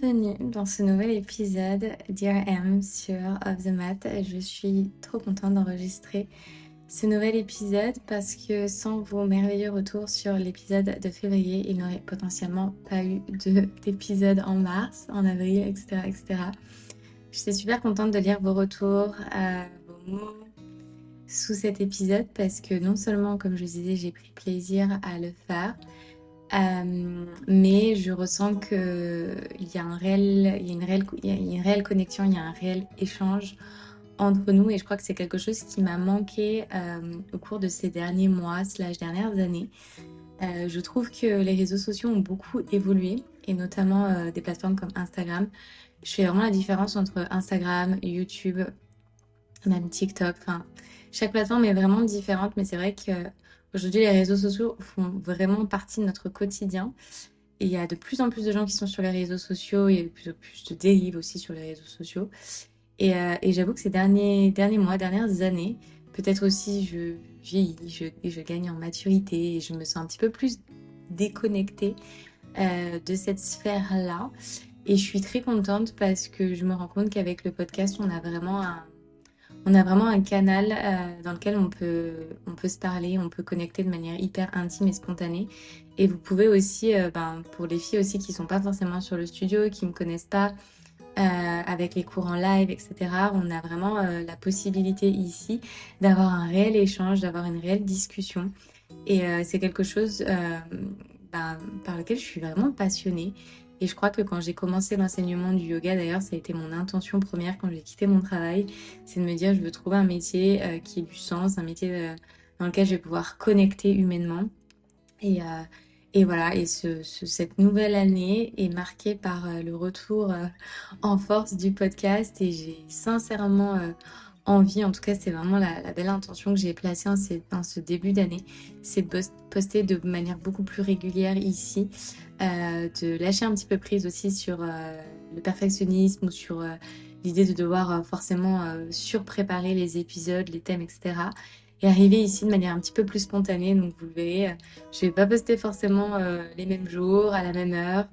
Bienvenue dans ce nouvel épisode Dear M sur Off the Mat. Je suis trop contente d'enregistrer ce nouvel épisode parce que sans vos merveilleux retours sur l'épisode de février, il n'aurait potentiellement pas eu d'épisode en mars, en avril, etc., etc. J'étais super contente de lire vos retours, vos mots sous cet épisode parce que non seulement, comme je vous disais, j'ai pris plaisir à le faire, mais je ressens qu'il y a une réelle connexion, il y a un réel échange entre nous et je crois que c'est quelque chose qui m'a manqué au cours de ces derniers mois / dernières années. Je trouve que les réseaux sociaux ont beaucoup évolué et notamment des plateformes comme Instagram. Je fais vraiment la différence entre Instagram, YouTube, même TikTok. Enfin, chaque plateforme est vraiment différente, mais c'est vrai que aujourd'hui les réseaux sociaux font vraiment partie de notre quotidien. Et il y a de plus en plus de gens qui sont sur les réseaux sociaux, il y a de plus en plus de dérives aussi sur les réseaux sociaux. Et j'avoue que ces derniers mois, dernières années, peut-être aussi je vieillis et je gagne en maturité et je me sens un petit peu plus déconnectée de cette sphère-là. Et je suis très contente parce que je me rends compte qu'avec le podcast, on a vraiment un canal dans lequel on peut se parler, on peut connecter de manière hyper intime et spontanée. Et vous pouvez aussi, pour les filles aussi qui sont pas forcément sur le studio, qui me connaissent pas, avec les cours en live, etc., on a vraiment la possibilité ici d'avoir un réel échange, d'avoir une réelle discussion. Et c'est quelque chose par lequel je suis vraiment passionnée. Et je crois que quand j'ai commencé l'enseignement du yoga, d'ailleurs, ça a été mon intention première quand j'ai quitté mon travail, c'est de me dire je veux trouver un métier qui ait du sens, un métier dans lequel je vais pouvoir connecter humainement. Et, euh, et voilà, et cette nouvelle année est marquée par le retour en force du podcast et j'ai sincèrement envie, en tout cas c'est vraiment la belle intention que j'ai placée en ce début d'année, c'est de poster de manière beaucoup plus régulière ici, de lâcher un petit peu prise aussi sur le perfectionnisme ou sur l'idée de devoir forcément surpréparer les épisodes, les thèmes, etc. Et arriver ici de manière un petit peu plus spontanée, donc vous le verrez, je vais pas poster forcément les mêmes jours, à la même heure.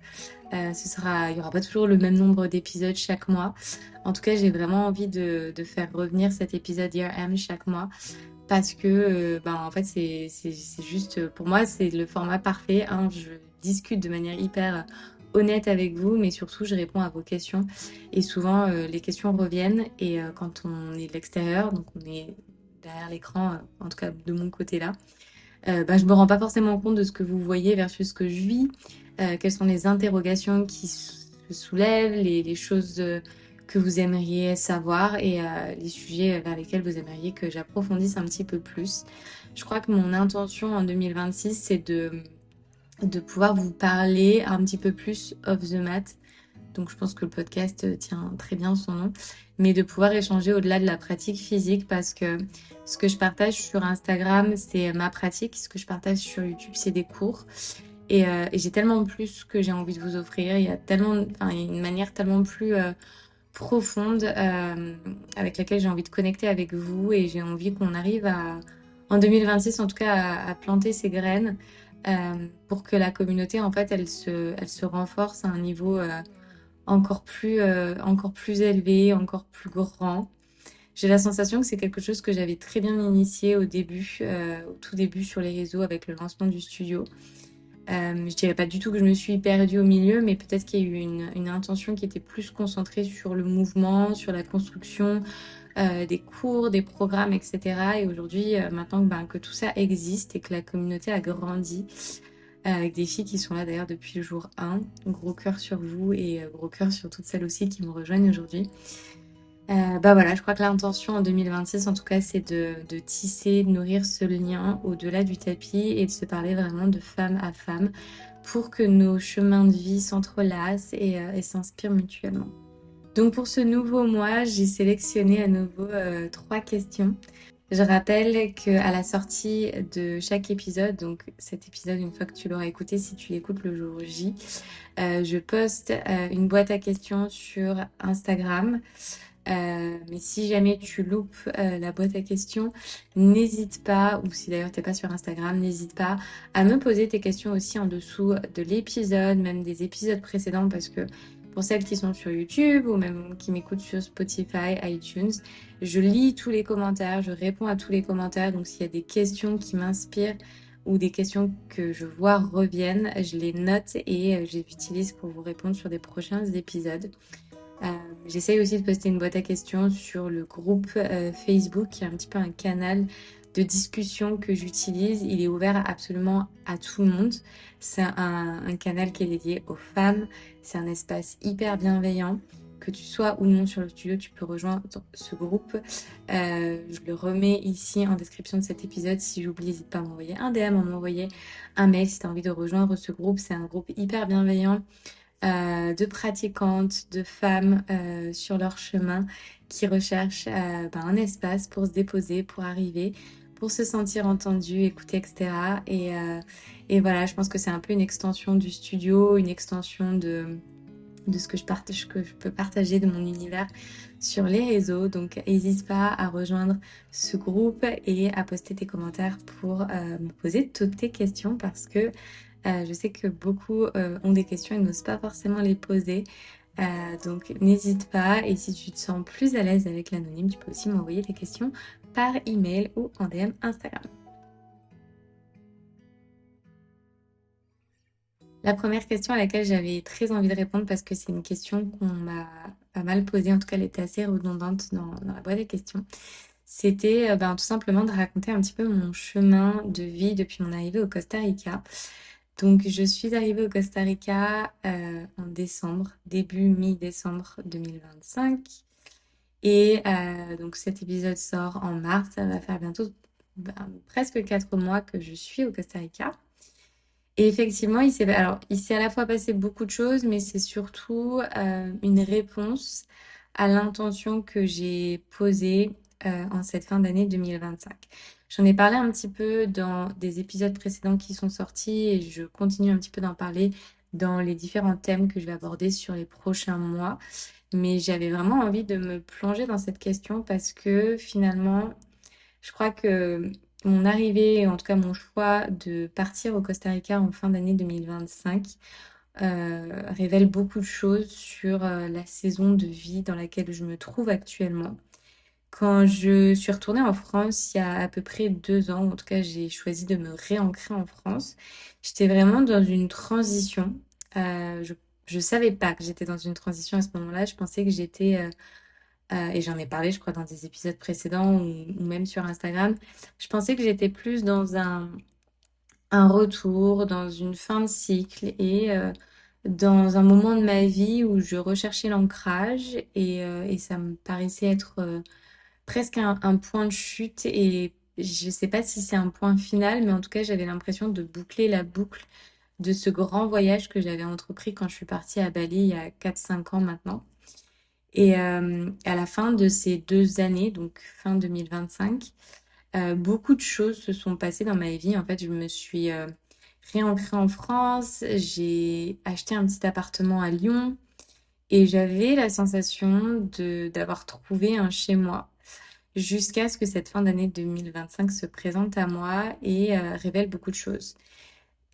Il y aura pas toujours le même nombre d'épisodes chaque mois. En tout cas, j'ai vraiment envie de faire revenir cet épisode Dear M chaque mois parce que, en fait, c'est juste, pour moi, c'est le format parfait. Hein. Je discute de manière hyper honnête avec vous, mais surtout, je réponds à vos questions. Et souvent, les questions reviennent. Et quand on est de l'extérieur, donc on est derrière l'écran, en tout cas de mon côté là, je me rends pas forcément compte de ce que vous voyez versus ce que je vis, quelles sont les interrogations qui se soulèvent, les choses que vous aimeriez savoir et les sujets vers lesquels vous aimeriez que j'approfondisse un petit peu plus. Je crois que mon intention en 2026, c'est de pouvoir vous parler un petit peu plus off the mat. Donc je pense que le podcast tient très bien son nom, mais de pouvoir échanger au-delà de la pratique physique parce que ce que je partage sur Instagram, c'est ma pratique, ce que je partage sur YouTube, c'est des cours. Et j'ai tellement plus que j'ai envie de vous offrir. Il y a une manière tellement plus profonde avec laquelle j'ai envie de connecter avec vous et j'ai envie qu'on arrive en 2026 en tout cas, à planter ces graines pour que la communauté, en fait, elle se renforce à un niveau encore plus élevé, encore plus grand. J'ai la sensation que c'est quelque chose que j'avais très bien initié au tout début sur les réseaux avec le lancement du studio. Je dirais pas du tout que je me suis perdue au milieu, mais peut-être qu'il y a eu une intention qui était plus concentrée sur le mouvement, sur la construction des cours, des programmes, etc. Et aujourd'hui, maintenant que tout ça existe et que la communauté a grandi, avec des filles qui sont là d'ailleurs depuis le jour 1. Gros cœur sur vous et gros cœur sur toutes celles aussi qui me rejoignent aujourd'hui. Voilà, je crois que l'intention en 2026, en tout cas, c'est de tisser, de nourrir ce lien au-delà du tapis et de se parler vraiment de femme à femme pour que nos chemins de vie s'entrelacent et s'inspirent mutuellement. Donc pour ce nouveau mois, j'ai sélectionné à nouveau 3 questions. Je rappelle qu'à la sortie de chaque épisode, donc cet épisode, une fois que tu l'auras écouté, si tu l'écoutes le jour J, je poste une boîte à questions sur Instagram. Mais si jamais tu loupes la boîte à questions, n'hésite pas, ou si d'ailleurs t'es pas sur Instagram, n'hésite pas à me poser tes questions aussi en dessous de l'épisode, même des épisodes précédents, parce que Pour celles qui sont sur YouTube ou même qui m'écoutent sur Spotify, iTunes, je lis tous les commentaires, je réponds à tous les commentaires. Donc s'il y a des questions qui m'inspirent ou des questions que je vois reviennent, je les note et je les utilise pour vous répondre sur des prochains épisodes. J'essaye aussi de poster une boîte à questions sur le groupe Facebook, qui est un petit peu un canal de discussion que j'utilise. Il est ouvert absolument à tout le monde. C'est un canal qui est dédié aux femmes. C'est un espace hyper bienveillant. Que tu sois ou non sur le studio, tu peux rejoindre ce groupe. Je le remets ici en description de cet épisode. Si j'oublie, n'hésite pas à m'envoyer un DM, à m'envoyer un mail si tu as envie de rejoindre ce groupe. C'est un groupe hyper bienveillant de pratiquantes, de femmes sur leur chemin qui recherchent un espace pour se déposer, pour arriver, pour se sentir entendu, écouté, etc. Et voilà, je pense que c'est un peu une extension du studio, une extension de ce que je partage, que je peux partager de mon univers sur les réseaux. Donc n'hésite pas à rejoindre ce groupe et à poster tes commentaires pour me poser toutes tes questions parce que je sais que beaucoup ont des questions et n'osent pas forcément les poser. Donc n'hésite pas, et si tu te sens plus à l'aise avec l'anonyme, tu peux aussi m'envoyer tes questions par email ou en DM Instagram. La première question à laquelle j'avais très envie de répondre, parce que c'est une question qu'on m'a pas mal posée, en tout cas elle était assez redondante dans la boîte à questions, c'était tout simplement de raconter un petit peu mon chemin de vie depuis mon arrivée au Costa Rica. Donc je suis arrivée au Costa Rica en décembre, début mi-décembre 2025. Et donc cet épisode sort en mars, ça va faire bientôt presque 4 mois que je suis au Costa Rica. Et effectivement, il s'est à la fois passé beaucoup de choses, mais c'est surtout une réponse à l'intention que j'ai posée en cette fin d'année 2025. J'en ai parlé un petit peu dans des épisodes précédents qui sont sortis et je continue un petit peu d'en parler dans les différents thèmes que je vais aborder sur les prochains mois. Mais j'avais vraiment envie de me plonger dans cette question parce que finalement, je crois que mon arrivée, en tout cas mon choix de partir au Costa Rica en fin d'année 2025, révèle beaucoup de choses sur la saison de vie dans laquelle je me trouve actuellement. Quand je suis retournée en France il y a à peu près 2 ans, en tout cas j'ai choisi de me réancrer en France, j'étais vraiment dans une transition. Je savais pas que j'étais dans une transition à ce moment-là. Je pensais que j'étais et j'en ai parlé, je crois, dans des épisodes précédents ou même sur Instagram. Je pensais que j'étais plus dans un retour, dans une fin de cycle et dans un moment de ma vie où je recherchais l'ancrage et ça me paraissait être presque un point de chute. Et je sais pas si c'est un point final, mais en tout cas, j'avais l'impression de boucler la boucle de ce grand voyage que j'avais entrepris quand je suis partie à Bali il y a 4-5 ans maintenant. Et à la fin de ces 2 années, donc fin 2025, beaucoup de choses se sont passées dans ma vie. En fait, je me suis réancrée en France, j'ai acheté un petit appartement à Lyon et j'avais la sensation d'avoir trouvé un chez moi jusqu'à ce que cette fin d'année 2025 se présente à moi et révèle beaucoup de choses.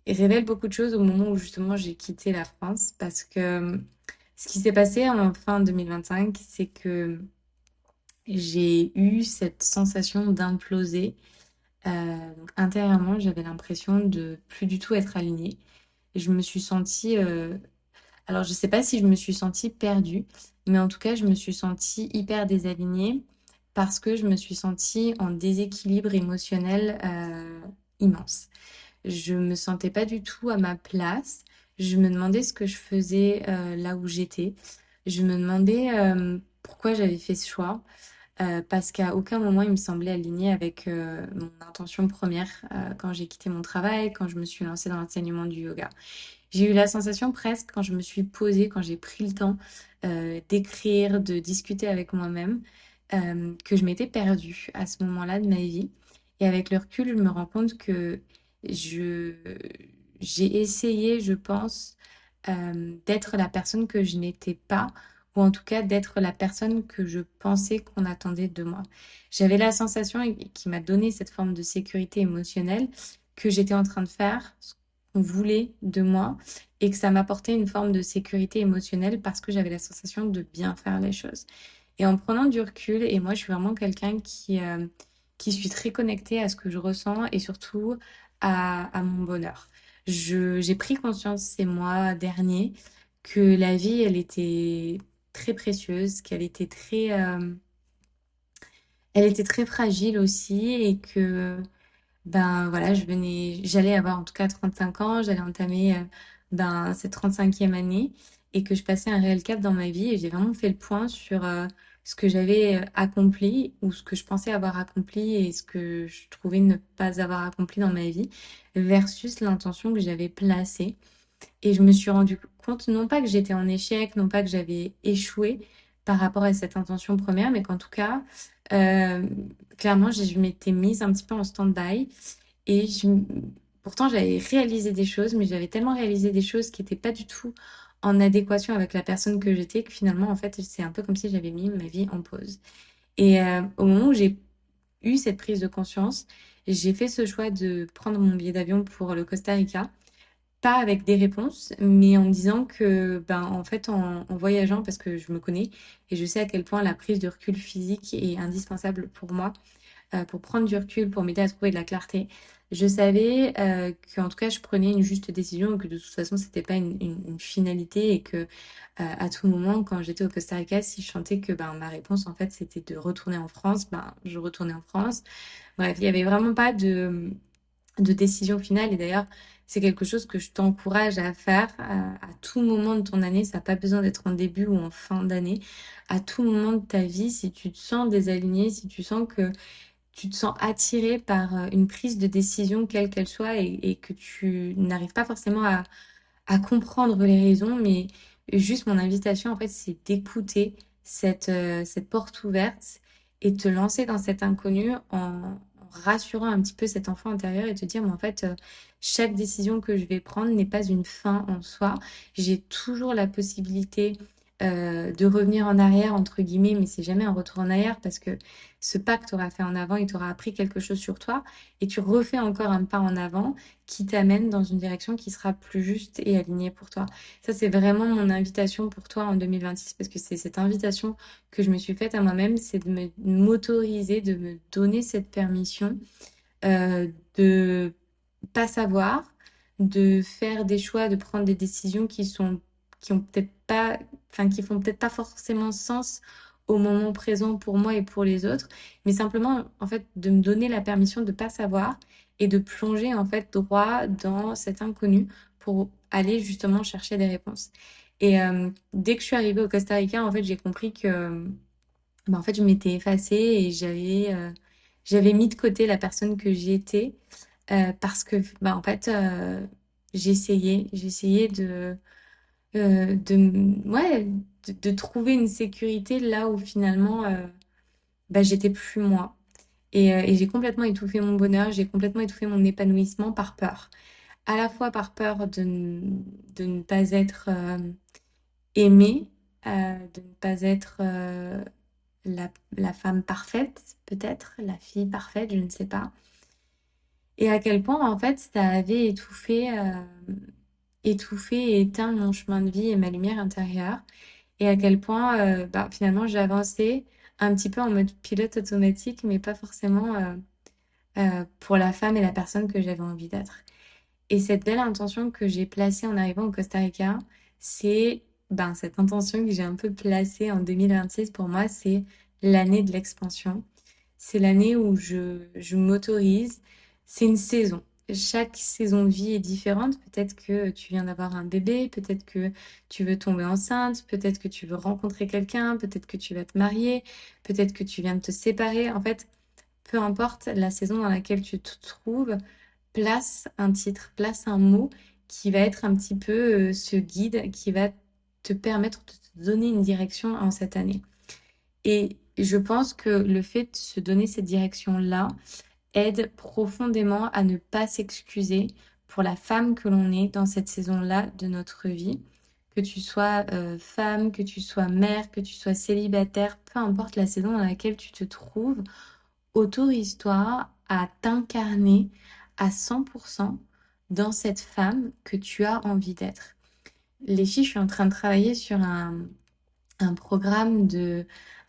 Et révèle beaucoup de choses au moment où justement j'ai quitté la France parce que ce qui s'est passé en fin 2025, c'est que j'ai eu cette sensation d'imploser. Donc intérieurement, j'avais l'impression de plus du tout être alignée. Et je me suis sentie, alors je sais pas si je me suis sentie perdue, mais en tout cas, je me suis sentie hyper désalignée parce que je me suis sentie en déséquilibre émotionnel immense. Je me sentais pas du tout à ma place. Je me demandais ce que je faisais là où j'étais. Je me demandais pourquoi j'avais fait ce choix. Parce qu'à aucun moment il me semblait aligné avec mon intention première quand j'ai quitté mon travail, quand je me suis lancée dans l'enseignement du yoga. J'ai eu la sensation presque quand je me suis posée, quand j'ai pris le temps d'écrire, de discuter avec moi-même, que je m'étais perdue à ce moment-là de ma vie. Et avec le recul, je me rends compte que je, j'ai essayé, je pense, d'être la personne que je n'étais pas, ou en tout cas d'être la personne que je pensais qu'on attendait de moi. J'avais la sensation, et qui m'a donné cette forme de sécurité émotionnelle, que j'étais en train de faire ce qu'on voulait de moi et que ça m'apportait une forme de sécurité émotionnelle parce que j'avais la sensation de bien faire les choses. Et en prenant du recul, et moi je suis vraiment quelqu'un qui suis très connectée à ce que je ressens et surtout à mon bonheur. J'ai pris conscience ces mois derniers que la vie, elle était très précieuse, elle était très fragile aussi et que ben voilà, j'allais avoir en tout cas 35 ans, j'allais entamer ben, cette 35e année et que je passais un réel cap dans ma vie et j'ai vraiment fait le point sur ce que j'avais accompli ou ce que je pensais avoir accompli et ce que je trouvais ne pas avoir accompli dans ma vie versus l'intention que j'avais placée. Et je me suis rendu compte, non pas que j'étais en échec, non pas que j'avais échoué par rapport à cette intention première, mais qu'en tout cas, euh, clairement, je m'étais mise un petit peu en stand-by. Et pourtant, j'avais réalisé des choses, mais j'avais tellement réalisé des choses qui n'étaient pas du tout en adéquation avec la personne que j'étais que finalement, en fait, c'est un peu comme si j'avais mis ma vie en pause. Et au moment où j'ai eu cette prise de conscience, j'ai fait ce choix de prendre mon billet d'avion pour le Costa Rica. Pas avec des réponses, mais en me disant que, ben, en fait, en voyageant, parce que je me connais et je sais à quel point la prise de recul physique est indispensable pour moi, pour prendre du recul, pour m'aider à trouver de la clarté. Je savais qu'en tout cas, je prenais une juste décision et que de toute façon, c'était pas une finalité et que à tout moment, quand j'étais au Costa Rica, si je sentais que ben, ma réponse, en fait, c'était de retourner en France, ben, je retournais en France. Bref, il y avait vraiment pas de décision finale. Et d'ailleurs, c'est quelque chose que je t'encourage à faire à tout moment de ton année. Ça n'a pas besoin d'être en début ou en fin d'année. À tout moment de ta vie, si tu te sens désaligné, si tu sens que tu te sens attiré par une prise de décision, quelle qu'elle soit, et que tu n'arrives pas forcément à comprendre les raisons, mais juste mon invitation, en fait, c'est d'écouter cette porte ouverte et de te lancer dans cet inconnu en rassurant un petit peu cet enfant intérieur et te dire, mais en fait, chaque décision que je vais prendre n'est pas une fin en soi. J'ai toujours la possibilité de revenir en arrière, entre guillemets, mais c'est jamais un retour en arrière parce que ce pas que tu auras fait en avant, il t'aura appris quelque chose sur toi et tu refais encore un pas en avant qui t'amène dans une direction qui sera plus juste et alignée pour toi. Ça, c'est vraiment mon invitation pour toi en 2026 parce que c'est cette invitation que je me suis faite à moi-même, c'est de m'autoriser, de me donner cette permission de pas savoir, de faire des choix, de prendre des décisions qui ont peut-être pas, enfin, qui font peut-être pas forcément sens au moment présent pour moi et pour les autres, mais simplement, en fait, de me donner la permission de pas savoir et de plonger, en fait, droit dans cet inconnu pour aller justement chercher des réponses. Et dès que je suis arrivée au Costa Rica, en fait, j'ai compris que, bah, en fait, je m'étais effacée et j'avais mis de côté la personne que j'étais parce que, bah, en fait, j'essayais ouais, de trouver une sécurité là où finalement, bah, j'étais plus moi. Et j'ai complètement étouffé mon bonheur, j'ai complètement étouffé mon épanouissement par peur. À la fois par peur de ne pas être aimée, de ne pas être la femme parfaite, peut-être, la fille parfaite, je ne sais pas. Et à quel point, en fait, ça avait étouffé et éteint mon chemin de vie et ma lumière intérieure. Et à quel point, bah, finalement, j'avançais un petit peu en mode pilote automatique, mais pas forcément pour la femme et la personne que j'avais envie d'être. Et cette belle intention que j'ai placée en arrivant au Costa Rica, c'est ben, cette intention que j'ai un peu placée en 2026 pour moi, c'est l'année de l'expansion. C'est l'année où je m'autorise. C'est une saison. Chaque saison de vie est différente. Peut-être que tu viens d'avoir un bébé, peut-être que tu veux tomber enceinte, peut-être que tu veux rencontrer quelqu'un, peut-être que tu vas te marier, peut-être que tu viens de te séparer. En fait, peu importe la saison dans laquelle tu te trouves, place un titre, place un mot qui va être un petit peu ce guide qui va te permettre de te donner une direction en cette année. Et je pense que le fait de se donner cette direction-là aide profondément à ne pas s'excuser pour la femme que l'on est dans cette saison-là de notre vie. Que tu sois femme, que tu sois mère, que tu sois célibataire, peu importe la saison dans laquelle tu te trouves, autorise-toi à t'incarner à 100% dans cette femme que tu as envie d'être. les filles, je suis en train de travailler sur un programme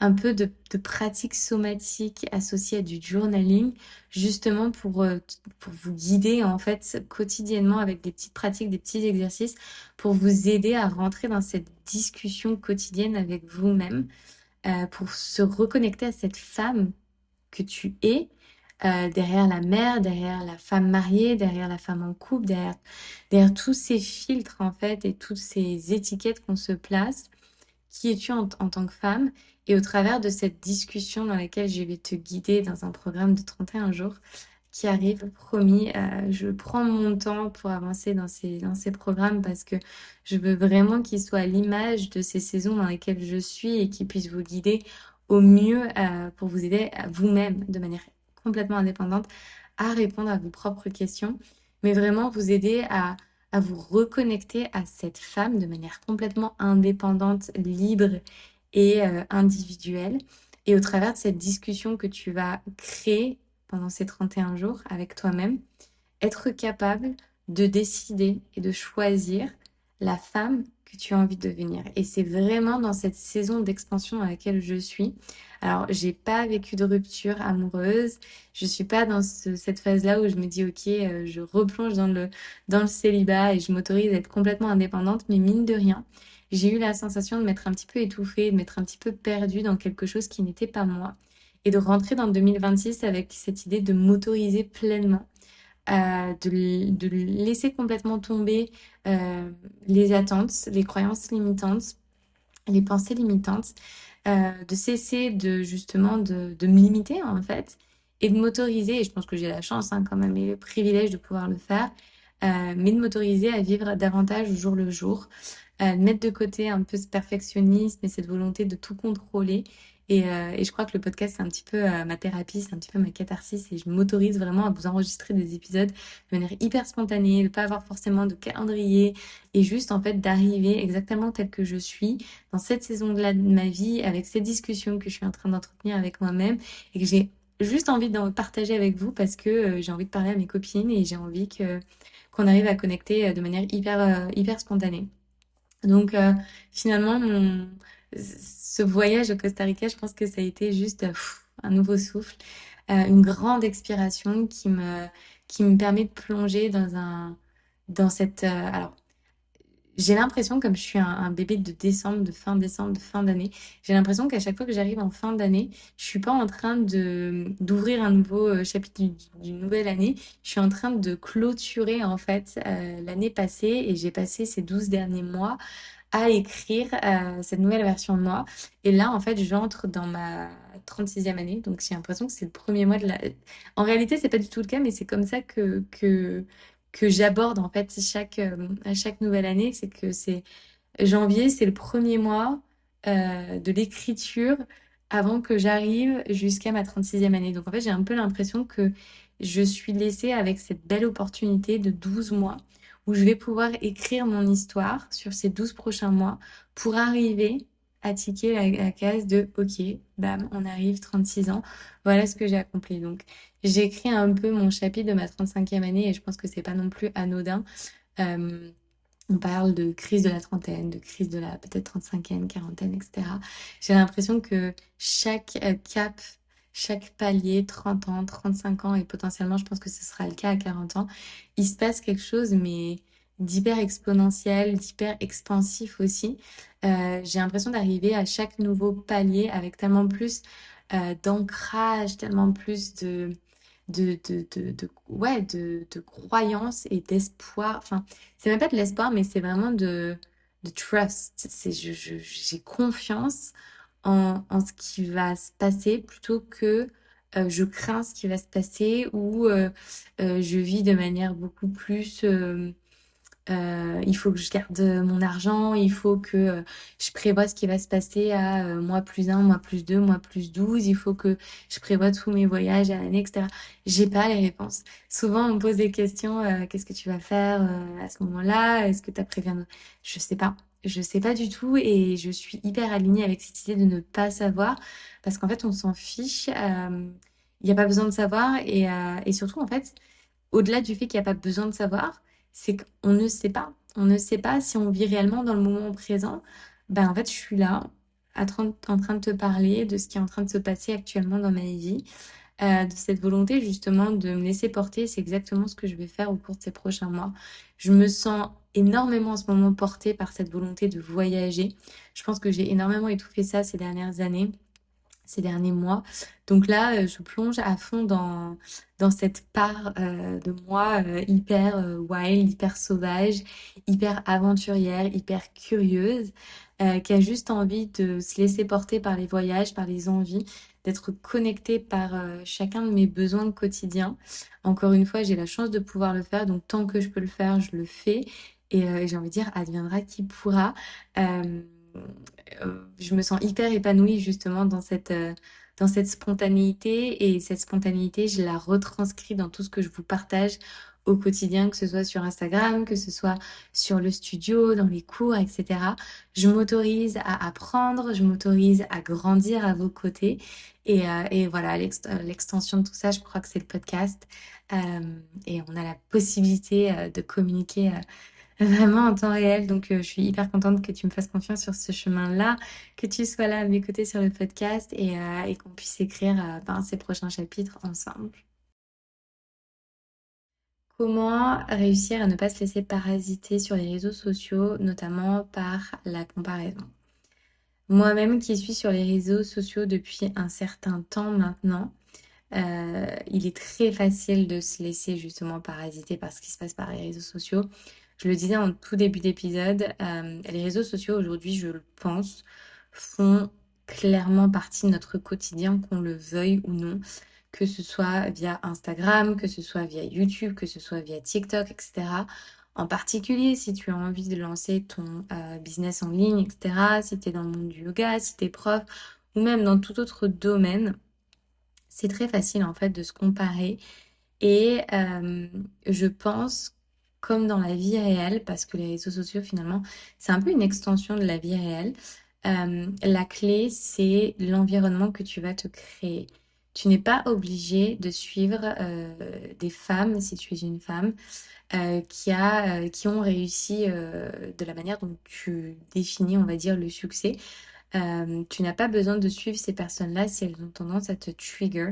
un peu de pratique somatique associée à du journaling, justement pour vous guider en fait quotidiennement avec des petites pratiques, des petits exercices, pour vous aider à rentrer dans cette discussion quotidienne avec vous-même, pour se reconnecter à cette femme que tu es, derrière la mère, derrière la femme mariée, derrière la femme en couple, derrière tous ces filtres en fait et toutes ces étiquettes qu'on se place. Qui es-tu en tant que femme? Et au travers de cette discussion dans laquelle je vais te guider dans un programme de 31 jours qui arrive, promis, je prends mon temps pour avancer dans ces programmes parce que je veux vraiment qu'ils soient à l'image de ces saisons dans lesquelles je suis et qu'ils puissent vous guider au mieux, pour vous aider à vous-même de manière complètement indépendante à répondre à vos propres questions, mais vraiment vous aider à vous reconnecter à cette femme de manière complètement indépendante, libre et individuelle. Et au travers de cette discussion que tu vas créer pendant ces 31 jours avec toi-même, être capable de décider et de choisir la femme que tu as envie de devenir. Et c'est vraiment dans cette saison d'expansion dans laquelle je suis. Alors, j'ai pas vécu de rupture amoureuse. Je suis pas dans cette phase-là où je me dis, ok, je replonge dans le célibat et je m'autorise à être complètement indépendante. Mais mine de rien, j'ai eu la sensation de m'être un petit peu étouffée, de m'être un petit peu perdue dans quelque chose qui n'était pas moi. Et de rentrer dans 2026 avec cette idée de m'autoriser pleinement de laisser complètement tomber les attentes, les croyances limitantes, les pensées limitantes, de cesser de me limiter en fait et de m'autoriser, et je pense que j'ai la chance hein, quand même et le privilège de pouvoir le faire, mais de m'autoriser à vivre davantage au jour le jour, de mettre de côté un peu ce perfectionnisme et cette volonté de tout contrôler. Et je crois que le podcast, c'est un petit peu ma thérapie, c'est un petit peu ma catharsis et je m'autorise vraiment à vous enregistrer des épisodes de manière hyper spontanée, de pas avoir forcément de calendrier et juste en fait d'arriver exactement telle que je suis dans cette saison-là de ma vie avec ces discussions que je suis en train d'entretenir avec moi-même et que j'ai juste envie d'en partager avec vous parce que j'ai envie de parler à mes copines et j'ai envie qu'on arrive à connecter de manière hyper spontanée. Donc finalement, ce voyage au Costa Rica, je pense que ça a été juste un nouveau souffle, une grande expiration qui me permet de plonger dans cette... alors, j'ai l'impression, comme je suis un bébé de décembre, de fin d'année, j'ai l'impression qu'à chaque fois que j'arrive en fin d'année, je suis pas en train d'ouvrir un nouveau chapitre d'une nouvelle année. Je suis en train de clôturer en fait l'année passée et j'ai passé ces 12 derniers mois à écrire cette nouvelle version de moi. Et là, en fait, j'entre dans ma 36e année. Donc, j'ai l'impression que c'est le premier mois de la... En réalité, c'est pas du tout le cas, mais c'est comme ça que j'aborde, en fait, à chaque nouvelle année. C'est que c'est janvier, c'est le premier mois de l'écriture avant que j'arrive jusqu'à ma 36e année. Donc, en fait, j'ai un peu l'impression que je suis laissée avec cette belle opportunité de 12 mois où je vais pouvoir écrire mon histoire sur ces 12 prochains mois pour arriver à ticker la case de OK, bam, on arrive 36 ans, voilà ce que j'ai accompli. Donc j'écris un peu mon chapitre de ma 35e année et je pense que c'est pas non plus anodin. Euh, on parle de crise de la trentaine, de crise de la peut-être 35e, quarantaine, etc. J'ai l'impression que chaque cap, chaque palier, 30 ans, 35 ans, et potentiellement, je pense que ce sera le cas à 40 ans, il se passe quelque chose, mais d'hyper exponentiel, d'hyper expansif aussi. J'ai l'impression d'arriver à chaque nouveau palier avec tellement plus d'ancrage, tellement plus de croyance et d'espoir. Enfin, c'est même pas de l'espoir, mais c'est vraiment de trust. J'ai confiance en ce qui va se passer plutôt que je crains ce qui va se passer ou je vis de manière beaucoup plus il faut que je garde mon argent, il faut que je prévoie ce qui va se passer à mois plus un, mois plus 2, mois plus 12. Il faut que je prévoie tous mes voyages à l'année, etc. J'ai pas les réponses. Souvent, on me pose des questions, qu'est-ce que tu vas faire à ce moment-là? Est-ce que tu as prévu un... Je sais pas. Je sais pas du tout et je suis hyper alignée avec cette idée de ne pas savoir parce qu'en fait, on s'en fiche. Il n'y a pas besoin de savoir et surtout, en fait, au-delà du fait qu'il n'y a pas besoin de savoir, c'est qu'on ne sait pas. on ne sait pas si on vit réellement dans le moment présent. Ben, en fait, je suis là, en train de te parler de ce qui est en train de se passer actuellement dans ma vie, de cette volonté justement de me laisser porter. C'est exactement ce que je vais faire au cours de ces prochains mois. Je me sens énormément en ce moment portée par cette volonté de voyager. Je pense que j'ai énormément étouffé ça ces dernières années, ces derniers mois. Donc là, je plonge à fond dans cette part de moi hyper wild, hyper sauvage, hyper aventurière, hyper curieuse, qui a juste envie de se laisser porter par les voyages, par les envies, d'être connectée par chacun de mes besoins quotidiens. Encore une fois, j'ai la chance de pouvoir le faire, donc tant que je peux le faire, je le fais. Et j'ai envie de dire, adviendra qui pourra. Euh, je me sens hyper épanouie justement dans cette spontanéité et cette spontanéité, je la retranscris dans tout ce que je vous partage au quotidien, que ce soit sur Instagram, que ce soit sur le studio, dans les cours, etc. Je m'autorise à apprendre, je m'autorise à grandir à vos côtés. Et voilà, l'extension de tout ça, je crois que c'est le podcast. Euh, et on a la possibilité de communiquer vraiment en temps réel. Donc, je suis hyper contente que tu me fasses confiance sur ce chemin-là, que tu sois là à mes côtés sur le podcast et qu'on puisse écrire ben, ces prochains chapitres ensemble. Comment réussir à ne pas se laisser parasiter sur les réseaux sociaux, notamment par la comparaison? Moi-même qui suis sur les réseaux sociaux depuis un certain temps maintenant, il est très facile de se laisser justement parasiter par ce qui se passe par les réseaux sociaux. Je le disais en tout début d'épisode, les réseaux sociaux aujourd'hui, je le pense, font clairement partie de notre quotidien, qu'on le veuille ou non, que ce soit via Instagram, que ce soit via YouTube, que ce soit via TikTok, etc. En particulier, si tu as envie de lancer ton business en ligne, etc., si tu es dans le monde du yoga, si tu es prof, ou même dans tout autre domaine, c'est très facile en fait de se comparer et je pense comme dans la vie réelle, parce que les réseaux sociaux finalement, c'est un peu une extension de la vie réelle. La clé, c'est l'environnement que tu vas te créer. Tu n'es pas obligé de suivre des femmes, si tu es une femme, qui ont réussi de la manière dont tu définis, on va dire, le succès. Tu n'as pas besoin de suivre ces personnes-là si elles ont tendance à te trigger.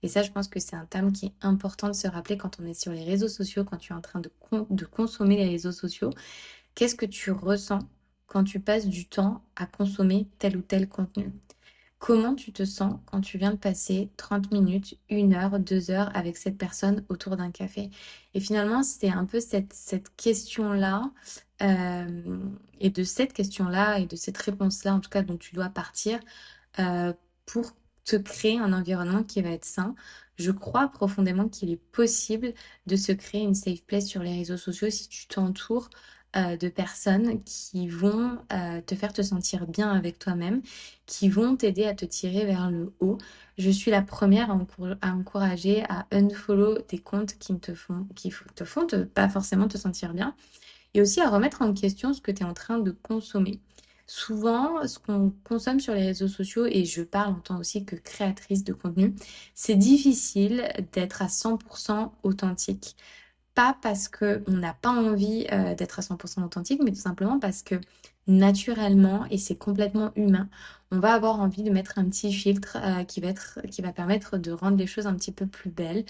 Et ça, je pense que c'est un terme qui est important de se rappeler quand on est sur les réseaux sociaux, quand tu es en train de consommer les réseaux sociaux. Qu'est-ce que tu ressens quand tu passes du temps à consommer tel ou tel contenu? Comment tu te sens quand tu viens de passer 30 minutes, 1 heure, 2 heures avec cette personne autour d'un café? Et finalement, c'est un peu cette question-là, euh, et de cette question-là, et de cette réponse-là, en tout cas, dont tu dois partir euh, pour te créer un environnement qui va être sain. Je crois profondément qu'il est possible de se créer une safe place sur les réseaux sociaux si tu t'entoures de personnes qui vont te faire te sentir bien avec toi-même, qui vont t'aider à te tirer vers le haut. Je suis la première à encourager à unfollow des comptes qui te font pas forcément te sentir bien et aussi à remettre en question ce que tu es en train de consommer. Souvent, ce qu'on consomme sur les réseaux sociaux, et je parle en tant aussi que créatrice de contenu, c'est difficile d'être à 100% authentique. Pas parce qu'on n'a pas envie d'être à 100% authentique, mais tout simplement parce que naturellement, et c'est complètement humain, on va avoir envie de mettre un petit filtre qui va permettre de rendre les choses un petit peu plus belles.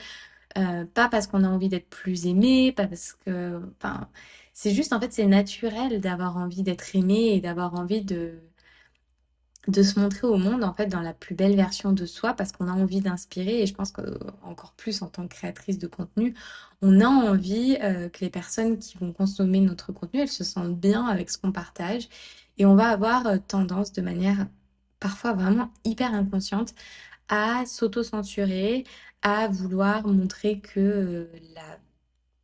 Pas parce qu'on a envie d'être plus aimé, pas parce que... Enfin, c'est juste, en fait, c'est naturel d'avoir envie d'être aimé et d'avoir envie de se montrer au monde, en fait, dans la plus belle version de soi, parce qu'on a envie d'inspirer. Et je pense que encore plus en tant que créatrice de contenu, on a envie que les personnes qui vont consommer notre contenu, elles se sentent bien avec ce qu'on partage. Et on va avoir tendance, de manière parfois vraiment hyper inconsciente, à s'auto-censurer, à vouloir montrer que la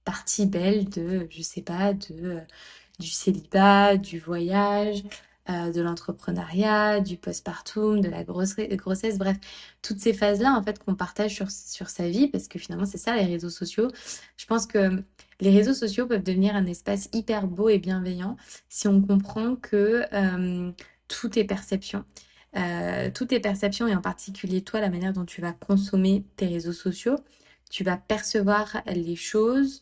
partie belle de, je sais pas, du célibat, du voyage, de l'entrepreneuriat, du postpartum, de la grossesse, bref, toutes ces phases-là, en fait, qu'on partage sur sa vie, parce que finalement, c'est ça, les réseaux sociaux. Je pense que les réseaux sociaux peuvent devenir un espace hyper beau et bienveillant si on comprend que tout est perception. Tout est perception et en particulier toi, la manière dont tu vas consommer tes réseaux sociaux. Tu vas percevoir les choses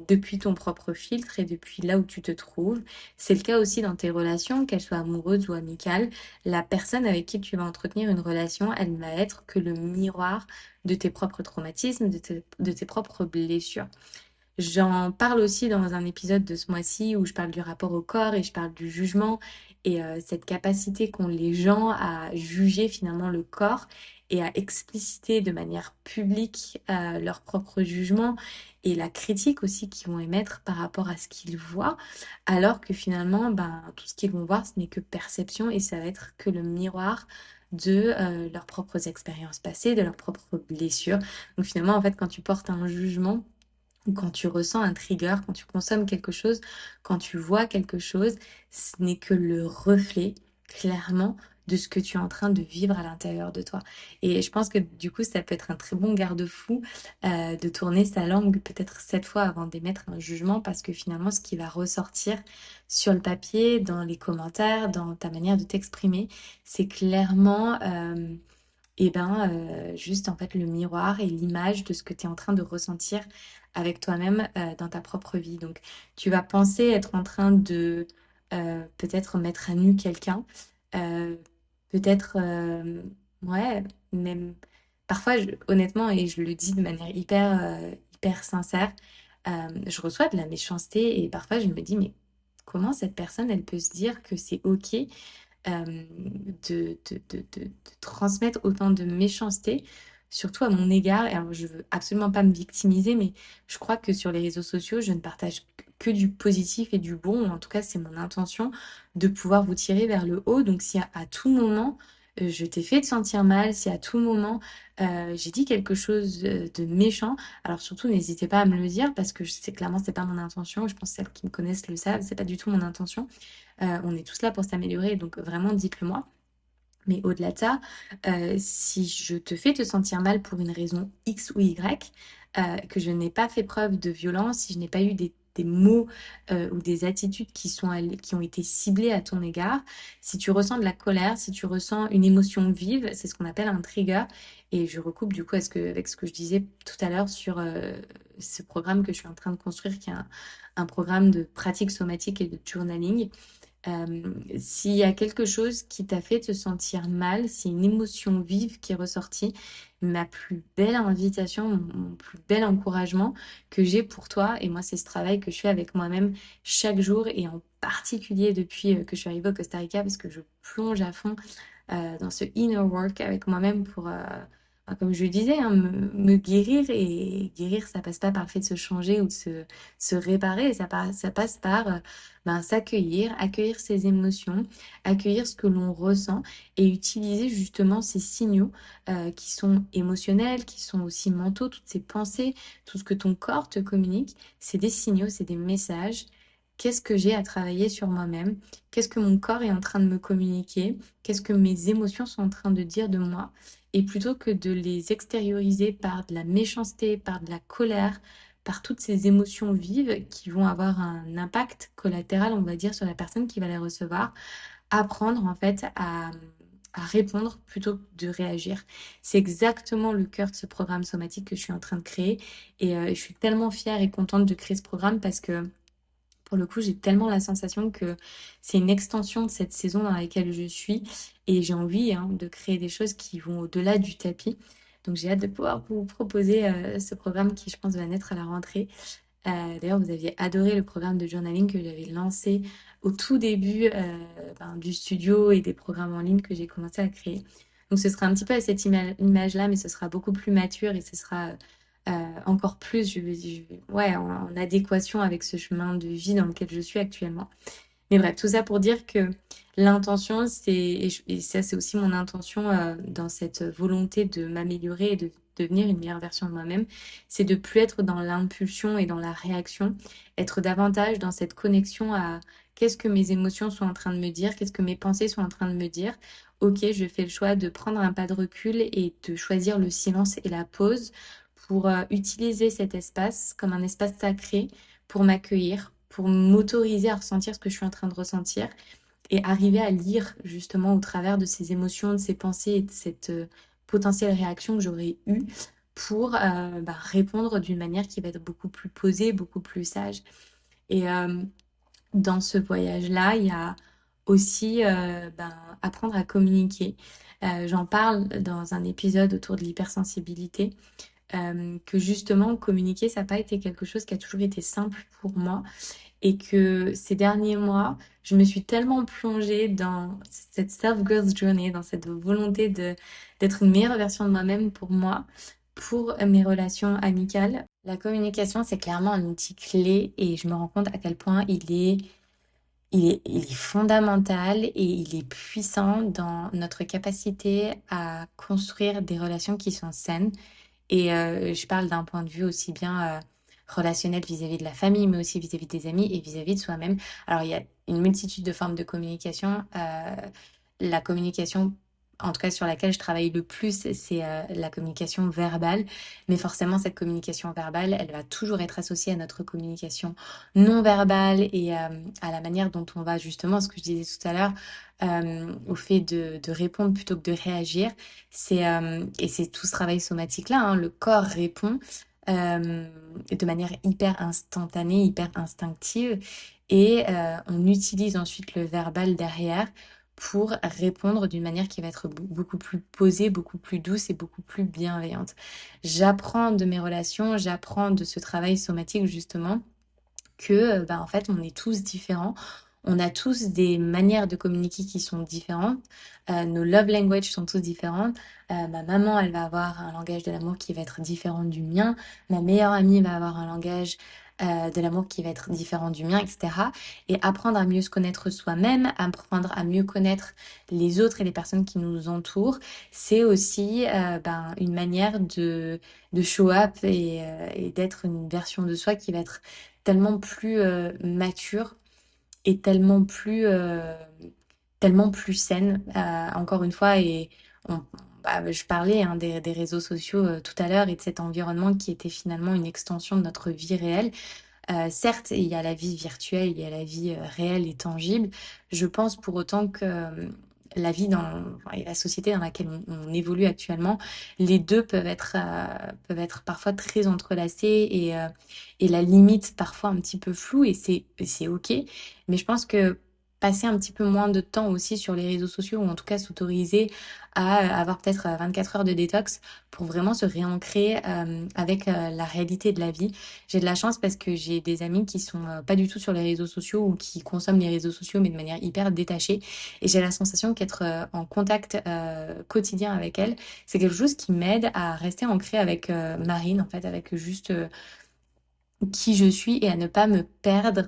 depuis ton propre filtre et depuis là où tu te trouves. C'est le cas aussi dans tes relations, qu'elles soient amoureuses ou amicales. La personne avec qui tu vas entretenir une relation, elle va être que le miroir de tes propres traumatismes, de tes propres blessures. J'en parle aussi dans un épisode de ce mois-ci où je parle du rapport au corps et je parle du jugement et cette capacité qu'ont les gens à juger finalement le corps et à expliciter de manière publique leur propre jugement et la critique aussi qu'ils vont émettre par rapport à ce qu'ils voient, alors que finalement, ben, tout ce qu'ils vont voir, ce n'est que perception et ça va être que le miroir de leurs propres expériences passées, de leurs propres blessures. Donc finalement, en fait, quand tu portes un jugement, ou quand tu ressens un trigger, quand tu consommes quelque chose, quand tu vois quelque chose, ce n'est que le reflet, clairement, de ce que tu es en train de vivre à l'intérieur de toi. Et je pense que du coup, ça peut être un très bon garde-fou de tourner sa langue peut-être 7 fois avant d'émettre un jugement, parce que finalement, ce qui va ressortir sur le papier, dans les commentaires, dans ta manière de t'exprimer, c'est clairement et ben, juste en fait le miroir et l'image de ce que tu es en train de ressentir avec toi-même, dans ta propre vie. Donc tu vas penser être en train de, peut-être mettre à nu quelqu'un, heu, peut-être, ouais, même parfois je honnêtement et je le dis de manière hyper sincère, je reçois de la méchanceté et parfois je me dis: «Mais comment cette personne, elle peut se dire que c'est OK de transmettre autant de méchanceté, surtout à mon égard. Et alors, je veux absolument pas me victimiser, mais je crois que sur les réseaux sociaux, je ne partage que du positif et du bon, ou en tout cas, c'est mon intention de pouvoir vous tirer vers le haut. Donc, si à tout moment, je t'ai fait te sentir mal, si à tout moment, j'ai dit quelque chose de méchant, alors surtout, n'hésitez pas à me le dire parce que je sais clairement, c'est pas mon intention. Je pense que celles qui me connaissent le savent, c'est pas du tout mon intention. On est tous là pour s'améliorer, donc vraiment dites-le moi. Mais au-delà de ça, si je te fais te sentir mal pour une raison X ou Y, que je n'ai pas fait preuve de violence, si je n'ai pas eu des mots ou des attitudes qui ont été ciblées à ton égard, si tu ressens de la colère, si tu ressens une émotion vive, c'est ce qu'on appelle un trigger. Et je recoupe du coup avec ce que je disais tout à l'heure sur ce programme que je suis en train de construire, qui est un programme de pratique somatique et de journaling. S'il y a quelque chose qui t'a fait te sentir mal, s'il y a une émotion vive qui est ressortie, ma plus belle invitation, mon plus bel encouragement que j'ai pour toi, et moi c'est ce travail que je fais avec moi-même chaque jour, et en particulier depuis que je suis arrivée au Costa Rica, parce que je plonge à fond dans ce inner work avec moi-même pour, comme je le disais, hein, me guérir. Et guérir, ça passe pas par le fait de se changer ou de se réparer, ça passe par ben, s'accueillir, accueillir ses émotions, accueillir ce que l'on ressent et utiliser justement ces signaux qui sont émotionnels, qui sont aussi mentaux, toutes ces pensées, tout ce que ton corps te communique, c'est des signaux, c'est des messages. Qu'est-ce que j'ai à travailler sur moi-même? Qu'est-ce que mon corps est en train de me communiquer? Qu'est-ce que mes émotions sont en train de dire de moi? Et plutôt que de les extérioriser par de la méchanceté, par de la colère, par toutes ces émotions vives qui vont avoir un impact collatéral, on va dire, sur la personne qui va les recevoir, apprendre en fait à répondre plutôt que de réagir. C'est exactement le cœur de ce programme somatique que je suis en train de créer. Et je suis tellement fière et contente de créer ce programme parce que pour le coup, j'ai tellement la sensation que c'est une extension de cette saison dans laquelle je suis et j'ai envie hein, de créer des choses qui vont au-delà du tapis. Donc j'ai hâte de pouvoir vous proposer ce programme qui, je pense, va naître à la rentrée. D'ailleurs, vous aviez adoré le programme de journaling que j'avais lancé au tout début ben, du studio et des programmes en ligne que j'ai commencé à créer. Donc ce sera un petit peu à cette image-là, mais ce sera beaucoup plus mature et ce sera encore plus, ouais, en adéquation avec ce chemin de vie dans lequel je suis actuellement. Mais bref, tout ça pour dire que l'intention, et ça c'est aussi mon intention dans cette volonté de m'améliorer et de devenir une meilleure version de moi-même, c'est de plus être dans l'impulsion et dans la réaction, être davantage dans cette connexion à qu'est-ce que mes émotions sont en train de me dire, qu'est-ce que mes pensées sont en train de me dire. Ok, je fais le choix de prendre un pas de recul et de choisir le silence et la pause pour utiliser cet espace comme un espace sacré pour m'accueillir, pour m'autoriser à ressentir ce que je suis en train de ressentir et arriver à lire justement au travers de ces émotions, de ces pensées et de cette potentielle réaction que j'aurais eue, pour répondre d'une manière qui va être beaucoup plus posée, beaucoup plus sage. Et dans ce voyage-là, il y a aussi apprendre à communiquer. J'en parle dans un épisode autour de l'hypersensibilité, que justement communiquer, ça n'a pas été quelque chose qui a toujours été simple pour moi et que ces derniers mois, je me suis tellement plongée dans cette self-growth journey, dans cette volonté d'être une meilleure version de moi-même pour moi, pour mes relations amicales. La communication, c'est clairement un outil clé et je me rends compte à quel point il est fondamental et il est puissant dans notre capacité à construire des relations qui sont saines. Et je parle d'un point de vue aussi bien relationnel vis-à-vis de la famille, mais aussi vis-à-vis des amis et vis-à-vis de soi-même. Alors, il y a une multitude de formes de communication. La communication, en tout cas sur laquelle je travaille le plus, c'est la communication verbale. Mais forcément, cette communication verbale, elle va toujours être associée à notre communication non verbale et à la manière dont on va justement, ce que je disais tout à l'heure, au fait de répondre plutôt que de réagir. Et c'est tout ce travail somatique-là, hein. Le corps répond de manière hyper instantanée, hyper instinctive. Et on utilise ensuite le verbal derrière pour répondre d'une manière qui va être beaucoup plus posée, beaucoup plus douce et beaucoup plus bienveillante. J'apprends de mes relations, j'apprends de ce travail somatique justement que en fait on est tous différents. On a tous des manières de communiquer qui sont différentes. Nos love language sont tous différentes. Ma maman, elle va avoir un langage de l'amour qui va être différent du mien. Ma meilleure amie va avoir un langage de l'amour qui va être différent du mien, etc. Et apprendre à mieux se connaître soi-même, apprendre à mieux connaître les autres et les personnes qui nous entourent, c'est aussi une manière de show up et d'être une version de soi qui va être tellement plus mature et tellement plus saine, encore une fois. Et on- je parlais hein, des réseaux sociaux tout à l'heure et de cet environnement qui était finalement une extension de notre vie réelle. Certes, il y a la vie virtuelle, il y a la vie réelle et tangible. Je pense pour autant que la vie et la société dans laquelle on évolue actuellement, les deux peuvent être parfois très entrelacés et la limite parfois un petit peu floue et c'est OK. Mais je pense que passer un petit peu moins de temps aussi sur les réseaux sociaux ou en tout cas s'autoriser à avoir peut-être 24 heures de détox pour vraiment se réancrer avec la réalité de la vie. J'ai de la chance parce que j'ai des amis qui sont pas du tout sur les réseaux sociaux ou qui consomment les réseaux sociaux mais de manière hyper détachée. Et j'ai la sensation qu'être en contact quotidien avec elles, c'est quelque chose qui m'aide à rester ancrée avec Marine, en fait, avec juste qui je suis et à ne pas me perdre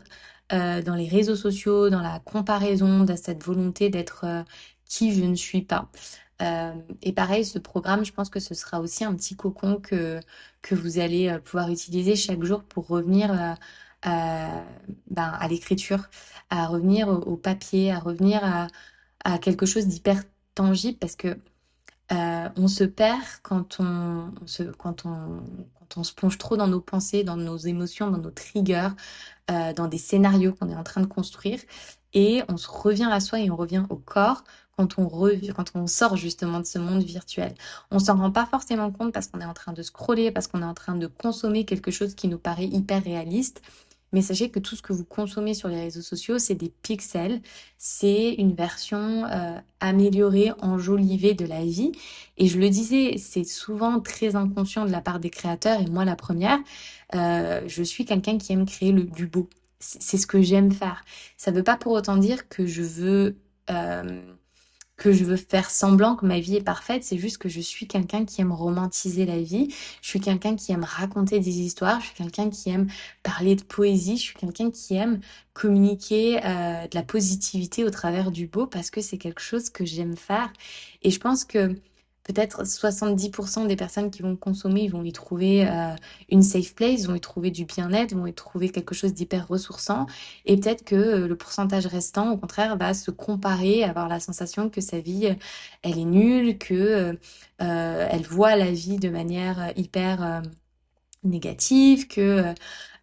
dans les réseaux sociaux, dans la comparaison, dans cette volonté d'être qui je ne suis pas. Et pareil, ce programme, je pense que ce sera aussi un petit cocon que vous allez pouvoir utiliser chaque jour pour revenir à l'écriture, à revenir au papier, à revenir à quelque chose d'hyper tangible parce que on se perd quand on se plonge trop dans nos pensées, dans nos émotions, dans nos triggers, dans des scénarios qu'on est en train de construire. Et on se revient à soi et on revient au corps quand on sort justement de ce monde virtuel. On s'en rend pas forcément compte parce qu'on est en train de scroller, parce qu'on est en train de consommer quelque chose qui nous paraît hyper réaliste. Mais sachez que tout ce que vous consommez sur les réseaux sociaux, c'est des pixels, c'est une version améliorée, enjolivée de la vie. Et je le disais, c'est souvent très inconscient de la part des créateurs, et moi la première. Je suis quelqu'un qui aime créer du beau. C'est ce que j'aime faire. Ça ne veut pas pour autant dire euh, que je veux faire semblant que ma vie est parfaite. C'est juste que je suis quelqu'un qui aime romantiser la vie. Je suis quelqu'un qui aime raconter des histoires. Je suis quelqu'un qui aime parler de poésie. Je suis quelqu'un qui aime communiquer de la positivité au travers du beau parce que c'est quelque chose que j'aime faire. Et je pense que peut-être 70% des personnes qui vont consommer, ils vont y trouver une safe place, vont y trouver du bien-être, vont y trouver quelque chose d'hyper ressourçant. Et peut-être que le pourcentage restant, au contraire, va se comparer, avoir la sensation que sa vie, elle est nulle, que elle voit la vie de manière hyper négative, que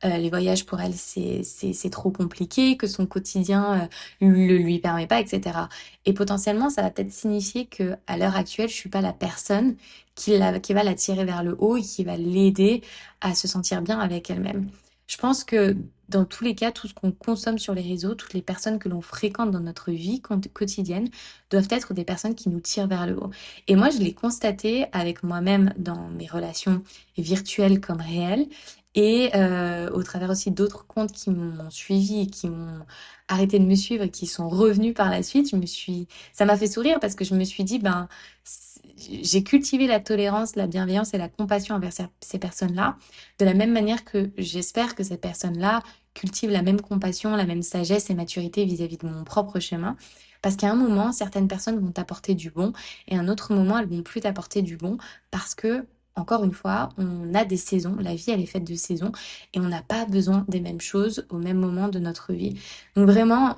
les voyages pour elle c'est trop compliqué, que son quotidien le lui permet pas, etc. Et potentiellement, ça va peut-être signifier que à l'heure actuelle, je suis pas la personne qui va la tirer vers le haut et qui va l'aider à se sentir bien avec elle-même. Je pense que dans tous les cas, tout ce qu'on consomme sur les réseaux, toutes les personnes que l'on fréquente dans notre vie quotidienne doivent être des personnes qui nous tirent vers le haut. Et moi, je l'ai constaté avec moi-même dans mes relations virtuelles comme réelles et au travers aussi d'autres comptes qui m'ont suivi et qui m'ont arrêté de me suivre et qui sont revenus par la suite, ça m'a fait sourire parce que je me suis dit, ben, j'ai cultivé la tolérance, la bienveillance et la compassion envers ces personnes-là, de la même manière que j'espère que ces personnes-là cultivent la même compassion, la même sagesse et maturité vis-à-vis de mon propre chemin. Parce qu'à un moment, certaines personnes vont t'apporter du bon et à un autre moment, elles vont plus t'apporter du bon parce que encore une fois, on a des saisons, la vie elle est faite de saisons et on n'a pas besoin des mêmes choses au même moment de notre vie. Donc vraiment,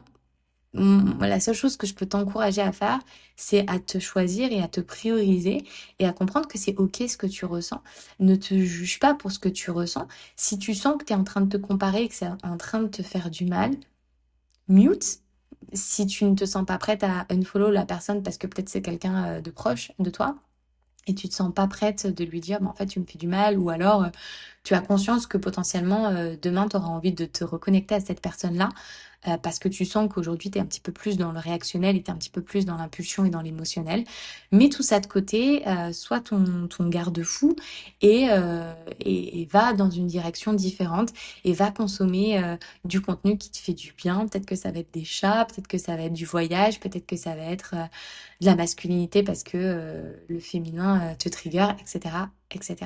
la seule chose que je peux t'encourager à faire, c'est à te choisir et à te prioriser et à comprendre que c'est ok ce que tu ressens. Ne te juge pas pour ce que tu ressens. Si tu sens que tu es en train de te comparer et que c'est en train de te faire du mal, mute. Si tu ne te sens pas prête à unfollow la personne parce que peut-être c'est quelqu'un de proche de toi, et tu te sens pas prête de lui dire, mais en fait, tu me fais du mal, ou alors tu as conscience que potentiellement demain, tu auras envie de te reconnecter à cette personne-là parce que tu sens qu'aujourd'hui, tu es un petit peu plus dans le réactionnel et tu es un petit peu plus dans l'impulsion et dans l'émotionnel. Mets tout ça de côté, sois ton garde-fou et va dans une direction différente et va consommer du contenu qui te fait du bien. Peut-être que ça va être des chats, peut-être que ça va être du voyage, peut-être que ça va être de la masculinité parce que le féminin te trigger, etc., etc.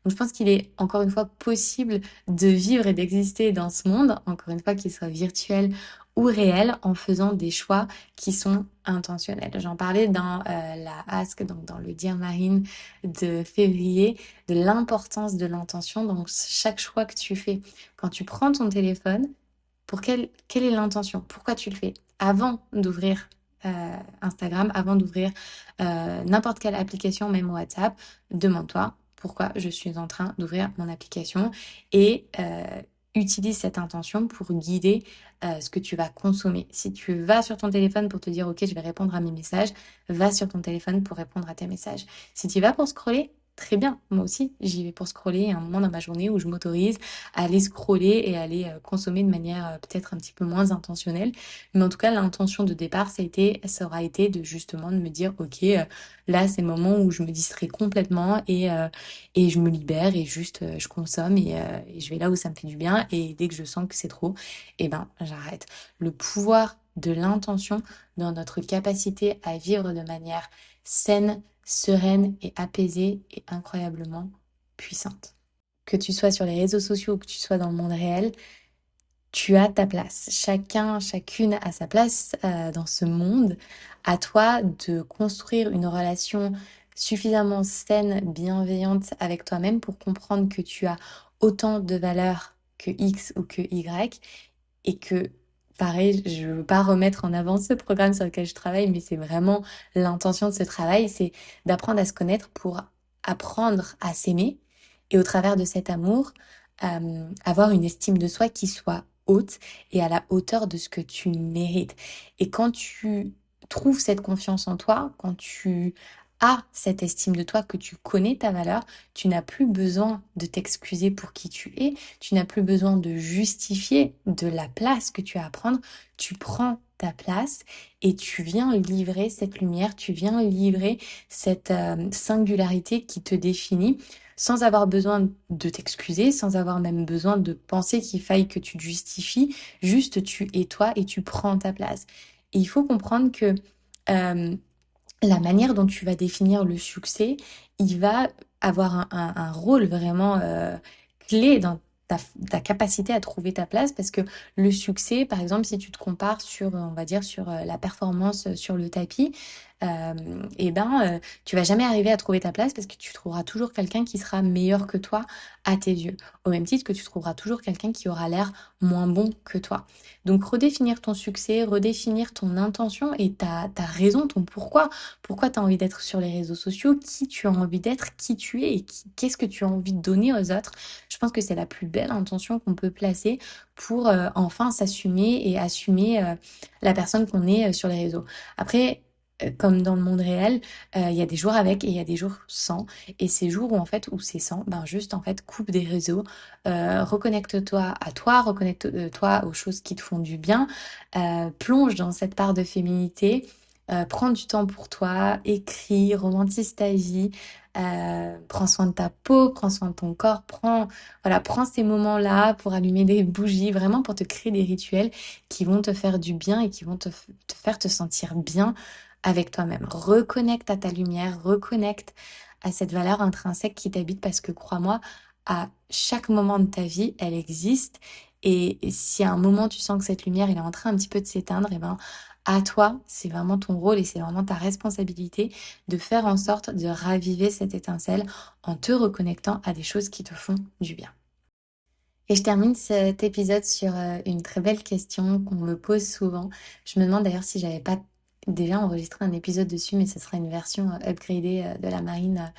Donc je pense qu'il est encore une fois possible de vivre et d'exister dans ce monde, encore une fois qu'il soit virtuel ou réel, en faisant des choix qui sont intentionnels. J'en parlais dans la Ask, donc dans le Dear Marine de février, de l'importance de l'intention. Donc chaque choix que tu fais, quand tu prends ton téléphone, quelle est l'intention? Pourquoi tu le fais? Avant d'ouvrir Instagram, avant d'ouvrir n'importe quelle application, même WhatsApp, demande-toi pourquoi je suis en train d'ouvrir mon application et utilise cette intention pour guider ce que tu vas consommer. Si tu vas sur ton téléphone pour te dire ok, je vais répondre à mes messages, va sur ton téléphone pour répondre à tes messages. Si tu vas pour scroller, très bien, moi aussi, j'y vais pour scroller à un moment dans ma journée où je m'autorise à aller scroller et à aller consommer de manière peut-être un petit peu moins intentionnelle. Mais en tout cas, l'intention de départ, ça aura été de justement de me dire, ok, là, c'est le moment où je me distrais complètement et je me libère et juste je consomme et je vais là où ça me fait du bien. Et dès que je sens que c'est trop, eh ben, j'arrête. Le pouvoir de l'intention dans notre capacité à vivre de manière saine, sereine et apaisée est incroyablement puissante. Que tu sois sur les réseaux sociaux ou que tu sois dans le monde réel, tu as ta place. Chacun, chacune a sa place dans ce monde. À toi de construire une relation suffisamment saine, bienveillante avec toi-même pour comprendre que tu as autant de valeur que X ou que Y et que, pareil, je ne veux pas remettre en avant ce programme sur lequel je travaille, mais c'est vraiment l'intention de ce travail, c'est d'apprendre à se connaître pour apprendre à s'aimer et au travers de cet amour, avoir une estime de soi qui soit haute et à la hauteur de ce que tu mérites. Et quand tu trouves cette confiance en toi, quand tu as cette estime de toi, que tu connais ta valeur, tu n'as plus besoin de t'excuser pour qui tu es, tu n'as plus besoin de justifier de la place que tu as à prendre, tu prends ta place et tu viens livrer cette lumière, tu viens livrer cette singularité qui te définit sans avoir besoin de t'excuser, sans avoir même besoin de penser qu'il faille que tu te justifies, juste tu es toi et tu prends ta place. Et il faut comprendre que euh, la manière dont tu vas définir le succès, il va avoir un rôle vraiment clé dans ta capacité à trouver ta place parce que le succès, par exemple, si tu te compares sur, on va dire, sur la performance sur le tapis, tu vas jamais arriver à trouver ta place parce que tu trouveras toujours quelqu'un qui sera meilleur que toi à tes yeux. Au même titre que tu trouveras toujours quelqu'un qui aura l'air moins bon que toi. Donc redéfinir ton succès, redéfinir ton intention et ta raison, ton pourquoi. Pourquoi tu as envie d'être sur les réseaux sociaux, qui tu as envie d'être, qui tu es et qu'est-ce que tu as envie de donner aux autres. Je pense que c'est la plus belle intention qu'on peut placer pour enfin s'assumer et assumer la personne qu'on est sur les réseaux. Après, comme dans le monde réel, il y a des jours avec et il y a des jours sans. Et ces jours où en fait où c'est sans, ben juste en fait coupe des réseaux, reconnecte-toi à toi, reconnecte-toi aux choses qui te font du bien, plonge dans cette part de féminité, prends du temps pour toi, écris, romantise ta vie, prends soin de ta peau, prends soin de ton corps, prends ces moments-là pour allumer des bougies, vraiment pour te créer des rituels qui vont te faire du bien et qui vont te faire te sentir bien avec toi-même. Reconnecte à ta lumière, reconnecte à cette valeur intrinsèque qui t'habite parce que crois-moi, à chaque moment de ta vie, elle existe. Et si à un moment tu sens que cette lumière elle est en train un petit peu de s'éteindre, et ben à toi, c'est vraiment ton rôle et c'est vraiment ta responsabilité de faire en sorte de raviver cette étincelle en te reconnectant à des choses qui te font du bien. Et je termine cet épisode sur une très belle question qu'on me pose souvent. Je me demande d'ailleurs si j'avais pas déjà enregistré un épisode dessus, mais ce sera une version upgradée de la Marine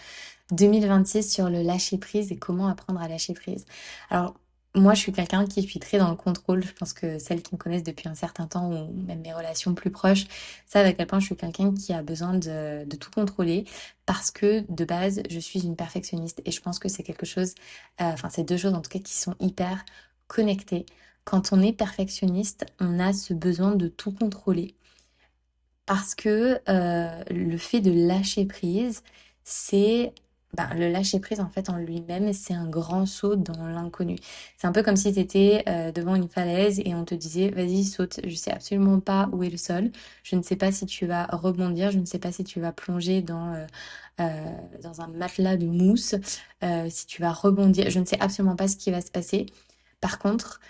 2026 sur le lâcher prise et comment apprendre à lâcher prise. Alors, moi, je suis quelqu'un qui suis très dans le contrôle. Je pense que celles qui me connaissent depuis un certain temps ou même mes relations plus proches savent à quel point je suis quelqu'un qui a besoin de tout contrôler parce que de base, je suis une perfectionniste et je pense que c'est quelque chose, enfin, c'est deux choses en tout cas qui sont hyper connectées. Quand on est perfectionniste, on a ce besoin de tout contrôler parce que le fait de lâcher prise, c'est le lâcher prise en fait en lui-même, c'est un grand saut dans l'inconnu. C'est un peu comme si tu étais devant une falaise et on te disait vas-y saute, je sais absolument pas où est le sol, je ne sais pas si tu vas rebondir, je ne sais pas si tu vas plonger dans un matelas de mousse, si tu vas rebondir, je ne sais absolument pas ce qui va se passer. Par contre,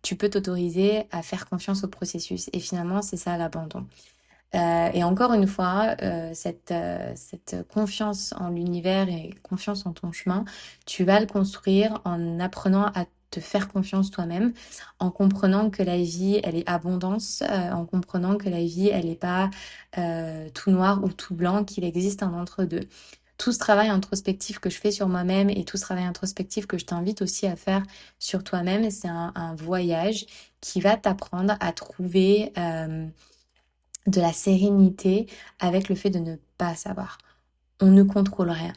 tu peux t'autoriser à faire confiance au processus et finalement c'est ça l'abandon. Et encore une fois, cette confiance en l'univers et confiance en ton chemin, tu vas le construire en apprenant à te faire confiance toi-même, en comprenant que la vie, elle est abondance, en comprenant que la vie, elle n'est pas tout noir ou tout blanc, qu'il existe un entre-deux. Tout ce travail introspectif que je fais sur moi-même et tout ce travail introspectif que je t'invite aussi à faire sur toi-même, c'est un voyage qui va t'apprendre à trouver de la sérénité avec le fait de ne pas savoir. On ne contrôle rien.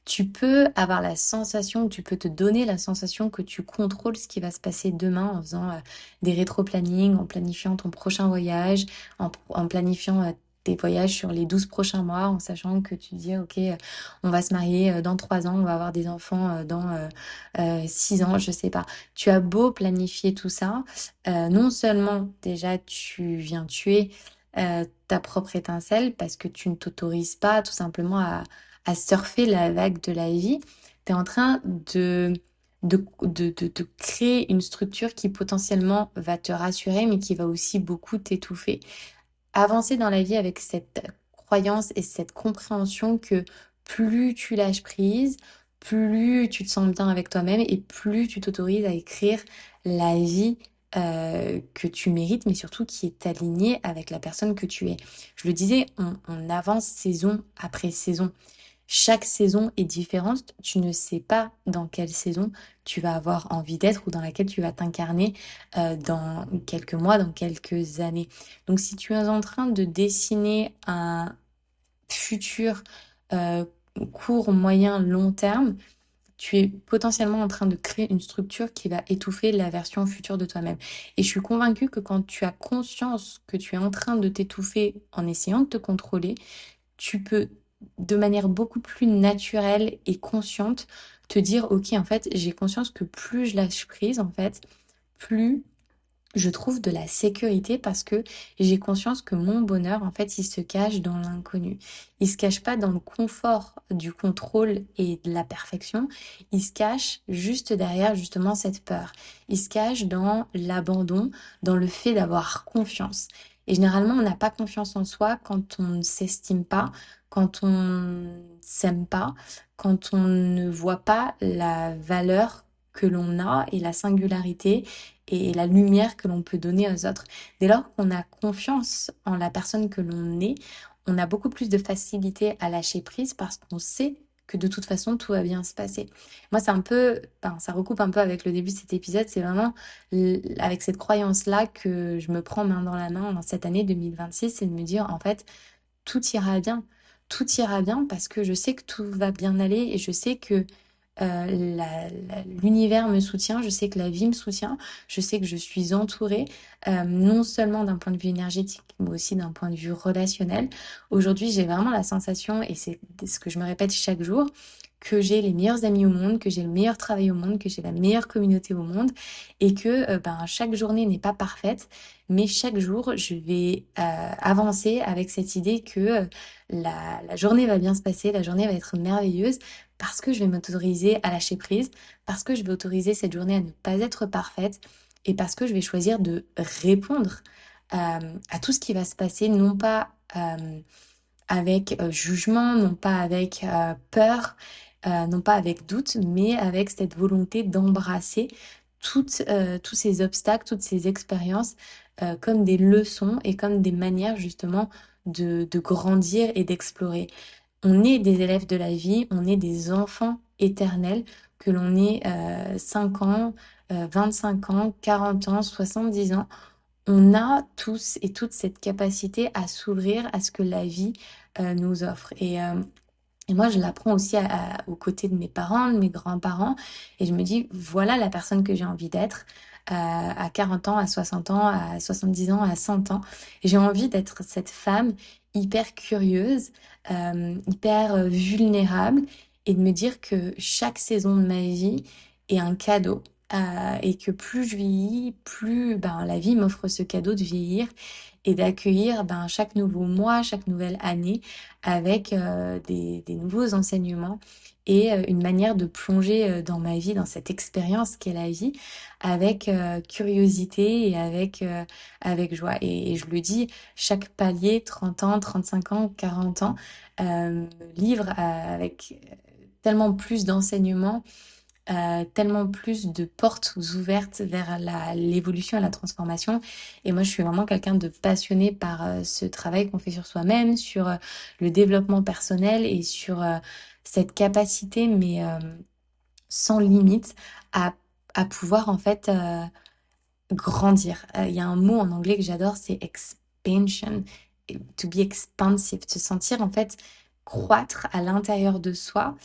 Tu peux avoir la sensation, tu peux te donner la sensation que tu contrôles ce qui va se passer demain en faisant des rétro-plannings, en planifiant ton prochain voyage, en planifiant tes voyages sur les 12 prochains mois, en sachant que tu dis, ok, on va se marier dans 3 ans, on va avoir des enfants dans 6 ans, je sais pas. Tu as beau planifier tout ça, non seulement déjà tu viens tuer ta propre étincelle parce que tu ne t'autorises pas tout simplement à surfer la vague de la vie, tu es en train de créer une structure qui potentiellement va te rassurer, mais qui va aussi beaucoup t'étouffer. Avancer dans la vie avec cette croyance et cette compréhension que plus tu lâches prise, plus tu te sens bien avec toi-même et plus tu t'autorises à écrire la vie que tu mérites, mais surtout qui est alignée avec la personne que tu es. Je le disais, on avance saison après saison. Chaque saison est différente. Tu ne sais pas dans quelle saison tu vas avoir envie d'être ou dans laquelle tu vas t'incarner dans quelques mois, dans quelques années. Donc si tu es en train de dessiner un futur euh, court, moyen, long terme, tu es potentiellement en train de créer une structure qui va étouffer la version future de toi-même. Et je suis convaincue que quand tu as conscience que tu es en train de t'étouffer en essayant de te contrôler, tu peux de manière beaucoup plus naturelle et consciente te dire, ok, en fait, j'ai conscience que plus je lâche prise, en fait, plus je trouve de la sécurité parce que j'ai conscience que mon bonheur, en fait, il se cache dans l'inconnu. Il se cache pas dans le confort du contrôle et de la perfection. Il se cache juste derrière, justement, cette peur. Il se cache dans l'abandon, dans le fait d'avoir confiance. Et généralement, on n'a pas confiance en soi quand on ne s'estime pas, quand on ne s'aime pas, quand on ne voit pas la valeur que l'on a et la singularité et la lumière que l'on peut donner aux autres. Dès lors qu'on a confiance en la personne que l'on est, on a beaucoup plus de facilité à lâcher prise parce qu'on sait que de toute façon, tout va bien se passer. Moi, c'est un peu, ben, ça recoupe un peu avec le début de cet épisode. C'est vraiment avec cette croyance-là que je me prends main dans la main dans cette année 2026, c'est de me dire, en fait, tout ira bien. Tout ira bien parce que je sais que tout va bien aller et je sais que l'univers me soutient, je sais que la vie me soutient, je sais que je suis entourée, non seulement d'un point de vue énergétique, mais aussi d'un point de vue relationnel. Aujourd'hui, j'ai vraiment la sensation, et c'est ce que je me répète chaque jour, que j'ai les meilleurs amis au monde, que j'ai le meilleur travail au monde, que j'ai la meilleure communauté au monde, et que ben, chaque journée n'est pas parfaite, mais chaque jour, je vais avancer avec cette idée que la journée va bien se passer, la journée va être merveilleuse, parce que je vais m'autoriser à lâcher prise, parce que je vais autoriser cette journée à ne pas être parfaite, et parce que je vais choisir de répondre à tout ce qui va se passer, non pas avec jugement, non pas avec peur, non pas avec doute, mais avec cette volonté d'embrasser tous ces obstacles, toutes ces expériences comme des leçons et comme des manières justement de grandir et d'explorer. On est des élèves de la vie, on est des enfants éternels, que l'on ait 5 ans, 25 ans, 40 ans, 70 ans. On a tous et toutes cette capacité à s'ouvrir à ce que la vie nous offre. Et moi, je l'apprends aussi aux côtés de mes parents, de mes grands-parents. Et je me dis, voilà la personne que j'ai envie d'être à 40 ans, à 60 ans, à 70 ans, à 100 ans. Et j'ai envie d'être cette femme hyper curieuse, hyper vulnérable et de me dire que chaque saison de ma vie est un cadeau. Et que plus je vieillis, plus ben, la vie m'offre ce cadeau de vieillir et d'accueillir ben, chaque nouveau mois, chaque nouvelle année avec des nouveaux enseignements et une manière de plonger dans ma vie, dans cette expérience qu'est la vie, avec curiosité et avec joie. Et je le dis, chaque palier, 30 ans, 35 ans, 40 ans, me livre avec tellement plus d'enseignements, tellement plus de portes ouvertes vers l'évolution et la transformation. Et moi, je suis vraiment quelqu'un de passionné par ce travail qu'on fait sur soi-même, sur le développement personnel et sur cette capacité, mais sans limite, à, à pouvoir en fait grandir. Il y a un mot en anglais que j'adore, c'est expansion. To be expansive, se sentir en fait croître à l'intérieur de soi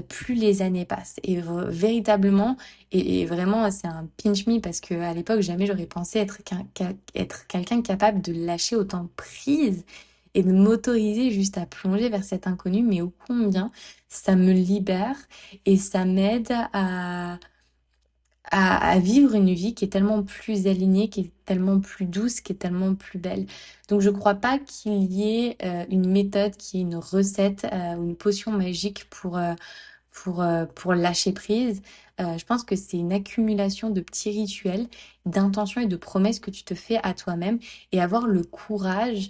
plus les années passent. Et véritablement, et vraiment, c'est un pinch me parce que à l'époque, jamais j'aurais pensé être quelqu'un capable de lâcher autant prise et de m'autoriser juste à plonger vers cet inconnu, mais ô combien ça me libère et ça m'aide à vivre une vie qui est tellement plus alignée, qui est tellement plus douce, qui est tellement plus belle. Donc je crois pas qu'il y ait une méthode, qui est une recette ou une potion magique pour lâcher prise. Je pense que c'est une accumulation de petits rituels, d'intentions et de promesses que tu te fais à toi-même et avoir le courage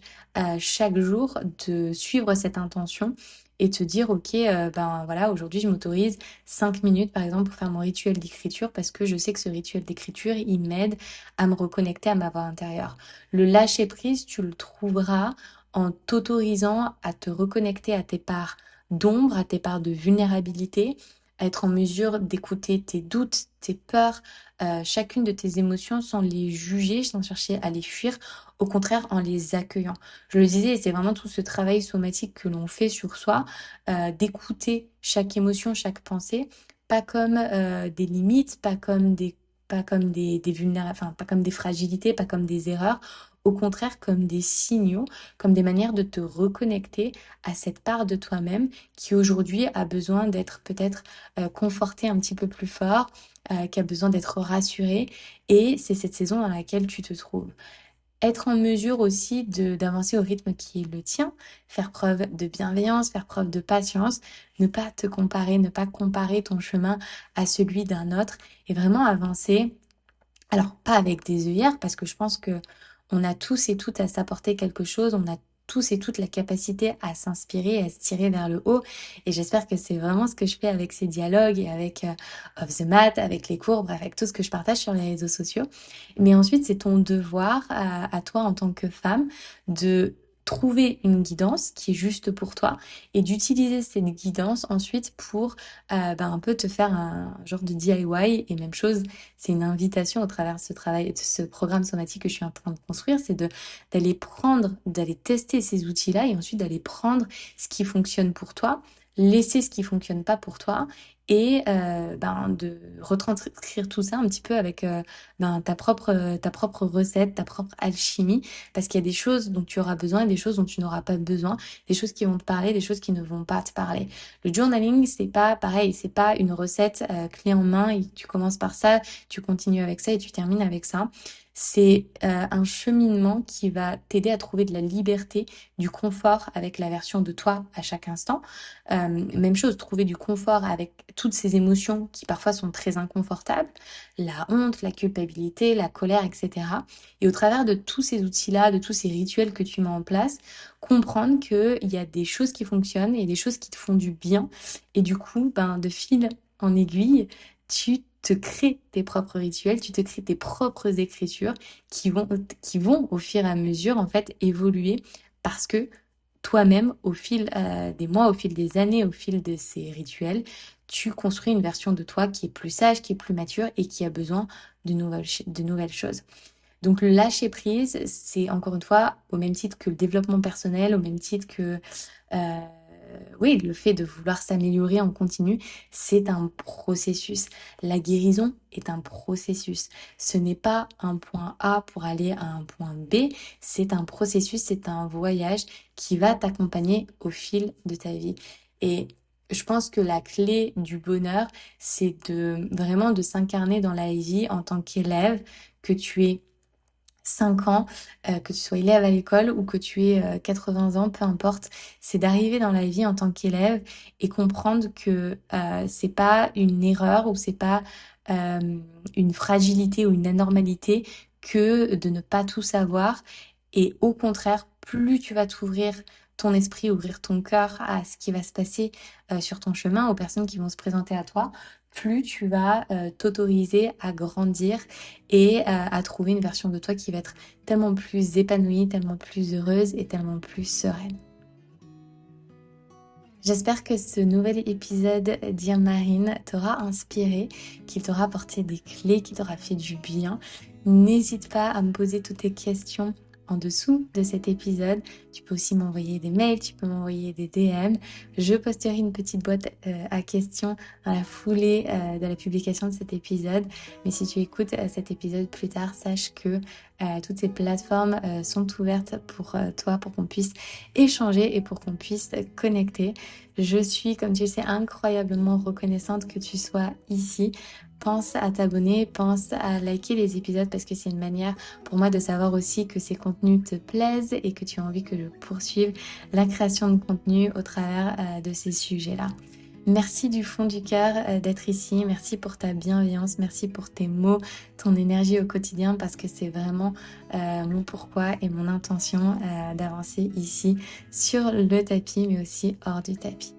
chaque jour de suivre cette intention et te dire, ok, ben voilà, aujourd'hui je m'autorise 5 minutes par exemple pour faire mon rituel d'écriture parce que je sais que ce rituel d'écriture, il m'aide à me reconnecter à ma voix intérieure. Le lâcher prise, tu le trouveras en t'autorisant à te reconnecter à tes parts d'ombre, à tes parts de vulnérabilité, à être en mesure d'écouter tes doutes, tes peurs, chacune de tes émotions sans les juger, sans chercher à les fuir, au contraire en les accueillant. Je le disais, c'est vraiment tout ce travail somatique que l'on fait sur soi, d'écouter chaque émotion, chaque pensée, pas comme des limites, enfin, pas comme des fragilités, pas comme des erreurs, au contraire comme des signaux, comme des manières de te reconnecter à cette part de toi-même qui aujourd'hui a besoin d'être peut-être confortée un petit peu plus fort, qui a besoin d'être rassurée. Et c'est cette saison dans laquelle tu te trouves. Être en mesure aussi d'avancer au rythme qui est le tien, faire preuve de bienveillance, faire preuve de patience, ne pas te comparer, ne pas comparer ton chemin à celui d'un autre et vraiment avancer. Alors, pas avec des œillères, parce que je pense que on a tous et toutes à s'apporter quelque chose, on a tous et toutes la capacité à s'inspirer, à se tirer vers le haut. Et j'espère que c'est vraiment ce que je fais avec ces dialogues et avec Off the Mat, avec les cours, bref, avec tout ce que je partage sur les réseaux sociaux. Mais ensuite, c'est ton devoir à toi en tant que femme de trouver une guidance qui est juste pour toi et d'utiliser cette guidance ensuite pour un peu te faire un genre de DIY. Et même chose, c'est une invitation au travers de ce travail, de ce programme somatique que je suis en train de construire, c'est d'aller prendre, d'aller tester ces outils-là et ensuite d'aller prendre ce qui fonctionne pour toi, laisser ce qui fonctionne pas pour toi et de retranscrire tout ça un petit peu avec ta propre recette, ta propre alchimie, parce qu'il y a des choses dont tu auras besoin et des choses dont tu n'auras pas besoin, des choses qui vont te parler, des choses qui ne vont pas te parler. Le journaling, c'est pas pareil, c'est pas une recette clé en main et tu commences par ça, tu continues avec ça et tu termines avec ça. C'est un cheminement qui va t'aider à trouver de la liberté, du confort avec la version de toi à chaque instant. Même chose, trouver du confort avec toutes ces émotions qui parfois sont très inconfortables, la honte, la culpabilité, la colère, etc. Et au travers de tous ces outils-là, de tous ces rituels que tu mets en place, comprendre qu'il y a des choses qui fonctionnent et des choses qui te font du bien. Et du coup, de fil en aiguille, tu te crées tes propres rituels, tu te crées tes propres écritures qui vont au fur et à mesure en fait évoluer parce que toi-même, au fil des mois, au fil des années, au fil de ces rituels, tu construis une version de toi qui est plus sage, qui est plus mature et qui a besoin de nouvelles choses. Donc le lâcher prise, c'est encore une fois au même titre que le développement personnel, au même titre que euh, oui, le fait de vouloir s'améliorer en continu, c'est un processus. La guérison est un processus. Ce n'est pas un point A pour aller à un point B, c'est un processus, c'est un voyage qui va t'accompagner au fil de ta vie. Et je pense que la clé du bonheur, c'est de vraiment de s'incarner dans la vie en tant qu'élève, que tu es 5 ans, que tu sois élève à l'école ou que tu aies 80 ans, peu importe, c'est d'arriver dans la vie en tant qu'élève et comprendre que c'est pas une erreur ou c'est pas une fragilité ou une anormalité que de ne pas tout savoir. Et au contraire, plus tu vas t'ouvrir ton esprit, ouvrir ton cœur à ce qui va se passer sur ton chemin, aux personnes qui vont se présenter à toi, plus tu vas t'autoriser à grandir et à trouver une version de toi qui va être tellement plus épanouie, tellement plus heureuse et tellement plus sereine. J'espère que ce nouvel épisode d'Ir Marine t'aura inspiré, qu'il t'aura apporté des clés, qu'il t'aura fait du bien. N'hésite pas à me poser toutes tes questions en dessous de cet épisode. Tu peux aussi m'envoyer des mails, tu peux m'envoyer des DM. Je posterai une petite boîte à questions dans la foulée de la publication de cet épisode. Mais si tu écoutes cet épisode plus tard, sache que toutes ces plateformes sont ouvertes pour toi, pour qu'on puisse échanger et pour qu'on puisse connecter. Je suis, comme tu le sais, incroyablement reconnaissante que tu sois ici. Pense à t'abonner, pense à liker les épisodes parce que c'est une manière pour moi de savoir aussi que ces contenus te plaisent et que tu as envie que je poursuive la création de contenu au travers de ces sujets-là. Merci du fond du cœur d'être ici, merci pour ta bienveillance, merci pour tes mots, ton énergie au quotidien parce que c'est vraiment mon pourquoi et mon intention d'avancer ici sur le tapis mais aussi hors du tapis.